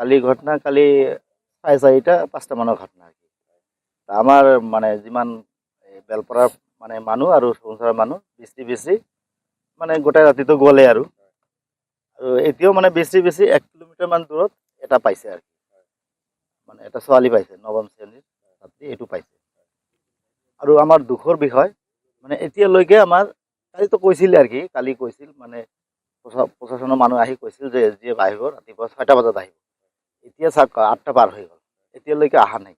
কালি ঘটনা কালি 4:30 5টা মানৰ ঘটনা আৰ কি। তা আমাৰ মানে যিমান বেলপৰাৰ মানে মানুহ আৰু সঞ্চাৰৰ মানুহ বেছি মানে গোটেই ৰাতিটো গ'লে আৰু এতিয়াও মানে বেছি 1 কিলোমিটাৰ মান দূৰত এটা পাইছে আৰু কি। মানে এটা ছোৱালী পাইছে নৱম শ্ৰেণীৰ ছাত্ৰী এইটো পাইছে। আৰু আমাৰ দুখৰ বিষয় মানে এতিয়ালৈকে আমাৰ কালিতো কৈছিলে আৰু কি কালি কৈছিল মানে প্ৰশাসনৰ মানুহ আহি কৈছিল যে SDF আহিব ৰাতিপুৱা 6টা বজাত আহিব। এতিয়া চাওক 8টা পাৰ হৈ গ'ল এতিয়ালৈকে অহা নাই।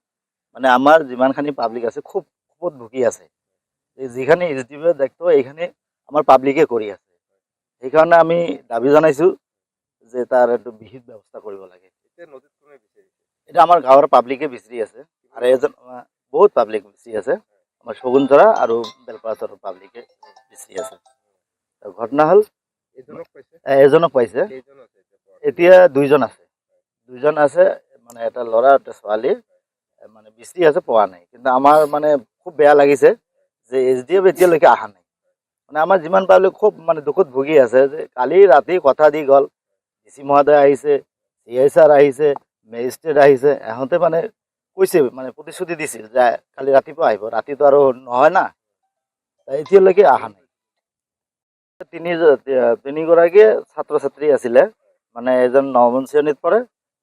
মানে আমাৰ যিমানখিনি পাব্লিক আছে খুব ভুগি আছে। যিখিনি SDF দায়িত্ব এইখিনি আমাৰ পাব্লিকে কৰি আছে। সেইকাৰণে আমি দাবী জনাইছোঁ যে তাৰ এইটো বিহিত ব্যৱস্থা কৰিব লাগে। এটা আমাৰ গাঁৱৰ পাব্লিকে বিচাৰি আছে আৰু এজন বহুত পাব্লিক বিচাৰি আছে। আমাৰ শগুনতৰা আৰু বেলপাৰা পাব্লিকে বিচাৰি আছে। ঘটনা হ'ল এজনক পাইছে এতিয়া দুইজন আছে মানে এটা ল'ৰা এটা ছোৱালী মানে বিচাৰি আছে পোৱা নাই। কিন্তু আমাৰ মানে খুব বেয়া লাগিছে যে SDF এতিয়ালৈকে অহা নাই। মানে আমাৰ যিমান পাব্লিক খুব মানে দুখত ভুগি আছে যে কালি ৰাতি কথা দি গ'ল DC মহোদয় আহিছে CI ছাৰ আহিছে মেজিষ্ট্ৰেট আহিছে এহঁতে মানে কৈছে মানে প্ৰতিশ্ৰুতি দিছিল যে কালি ৰাতিপুৱা আহিব ৰাতিটো আৰু নহয় না এতিয়ালৈকে অহা নাই। তিনিগৰাকী ছাত্ৰ ছাত্ৰী আছিলে মানে এজন নৱম শ্ৰেণীত পঢ়ে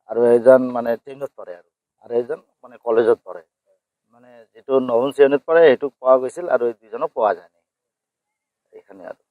আৰু এজন মানে 10ত পঢ়ে আৰু এজন মানে কলেজত পঢ়ে। মানে যিটো নৱম শ্ৰেণীত পঢ়ে সেইটোক পোৱা গৈছিল আৰু দুজনক পোৱা যায় নাই এইখানে আৰু